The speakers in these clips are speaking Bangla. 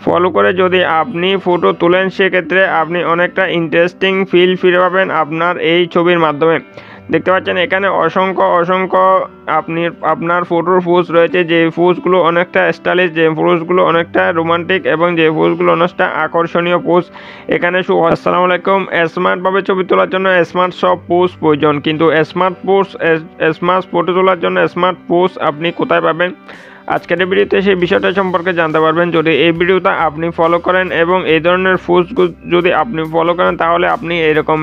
ফলো করে যদি আপনি ফটো তোলেন সেক্ষেত্রে আপনি অনেকটা ইন্টারেস্টিং ফিরে পাবেন আপনার এই ছবির মাধ্যমে। দেখতে পাচ্ছেন এখানে অসংখ্য আপনার ফটোর পোজ রয়েছে, যে পোজগুলো অনেকটা স্টাইলিশ, যে পোজগুলো অনেকটা রোমান্টিক এবং যে পোজগুলো অনেকটা আকর্ষণীয় পোজ এখানে আসসালামু আলাইকুম। স্মার্টভাবে ছবি তোলার জন্য স্মার্ট সব পোজ প্রয়োজন, কিন্তু স্মার্ট ফটো তোলার জন্য স্মার্ট পোজ আপনি কোথায় পাবেন? আজকের এই ভিডিওতে সেই বিষয়টা সম্পর্কে জানতে পারবেন। যদি এই ভিডিওটা আপনি ফলো করেন এবং এই ধরনের পোস্টগুলো যদি আপনি ফলো করেন তাহলে আপনি এরকম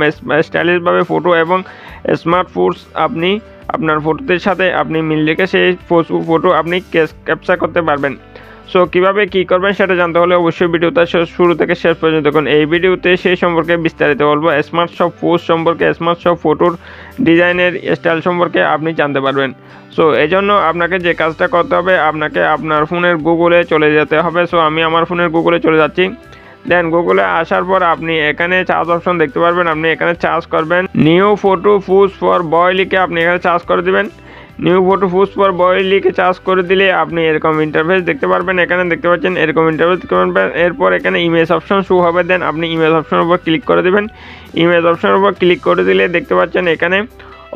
স্টাইলিশভাবে ফটো এবং স্মার্ট পোস্ট আপনি আপনার ফটোদের সাথে আপনি মিল রেখে সেই ফটো আপনি ক্যাপচার করতে পারবেন। সো কীভাবে কী করবেন সেটা জানতে হলে অবশ্যই ভিডিওটা শুরু থেকে শেষ পর্যন্ত দেখুন। এই ভিডিওতে সেই সম্পর্কে বিস্তারিত বলবো, স্মার্ট সব পোস্ট সম্পর্কে, স্মার্ট সব ফটোর ডিজাইনের স্টাইল সম্পর্কে আপনি জানতে পারবেন। সো এই জন্য আপনাকে যে কাজটা করতে হবে, আপনাকে আপনার ফোনের গুগলে চলে যেতে হবে। সো আমি আমার ফোনের গুগলে চলে যাচ্ছি। দেন গুগলে আসার পর আপনি এখানে চার্জ অপশন দেখতে পারবেন, আপনি এখানে চার্জ করবেন new photo pose for boy লিখে আপনি এখানে চার্জ করে দিবেন। New photo pose for boy লিখে চার্জ করে দিলে আপনি এরকম ইন্টারফেস দেখতে পারবেন। এখানে দেখতে পাচ্ছেন এরকম ইন্টারফেস দেখতে পারবেন। এরপর এখানে ইমেজ অপশন শো হবে, দেন আপনি ইমেজ অপশনের উপর ক্লিক করে দেবেন। ইমেজ অপশনের উপর ক্লিক করে দিলে দেখতে পাচ্ছেন এখানে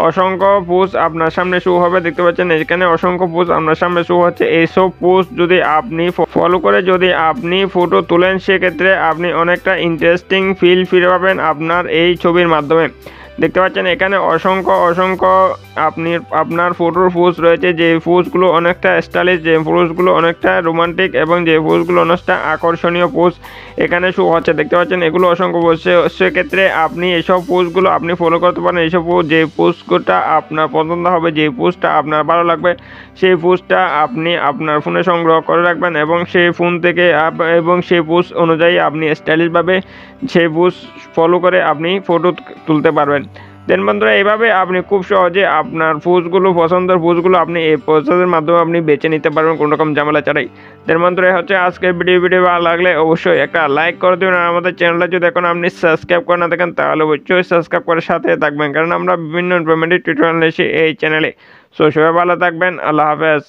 অসংখ্য পোস্ট আপনার সামনে শো হবে। দেখতে পাচ্ছেন এখানে অসংখ্য পোস্ট আপনার সামনে শো হচ্ছে। এইসব পোস্ট যদি আপনি ফলো করে যদি আপনি ফটো তোলেন সেক্ষেত্রে আপনি অনেকটা ইন্টারেস্টিং ফিরে পাবেন আপনার এই ছবির মাধ্যমে। দেখতে পাচ্ছেন এখানে অসংখ্য আপনার ফটোর পোজ রয়েছে, যে পোজগুলো অনেকটা স্টাইলিশ, যে পোজগুলো অনেকটা রোমান্টিক এবং যে পোজগুলো অনেকটা আকর্ষণীয় পোজ এখানে শো হচ্ছে। দেখতে পাচ্ছেন এগুলো অসংখ্য পোজ। সেক্ষেত্রে আপনি এইসব পোজগুলো আপনি ফলো করতে পারেন। এইসব যে পোস্টটা আপনার পছন্দ হবে, যে পোস্টটা আপনার ভালো লাগবে সেই পোস্টটা আপনি আপনার ফোনে সংগ্রহ করে রাখবেন এবং সেই ফোন থেকে এবং সেই পোস্ট অনুযায়ী আপনি স্টাইলিশভাবে সেই পোস্ট ফলো করে আপনি ফটো তুলতে পারবেন। দেন বন্ধুরা এইভাবে আপনি খুব সহজে আপনার পোস্টগুলো, পছন্দের পোস্টগুলো আপনি এই প্রসেসের মাধ্যমে আপনি বেছে নিতে পারবেন কোনো রকম ঝামেলা ছাড়াই। দেন বন্ধুরা হচ্ছে আজকের ভিডিও ভালো লাগলে অবশ্যই একটা লাইক করে দেবেন। আর আমাদের চ্যানেলটা যদি এখন আপনি সাবস্ক্রাইব করে না থাকেন তাহলে অবশ্যই সাবস্ক্রাইব করে সাথে থাকবেন, কারণ আমরা বিভিন্ন ইনফরমেটিভ টিউটোরিয়াল এসে এই চ্যানেলে। সো সবাই ভালো থাকবেন, আল্লাহ হাফেজ।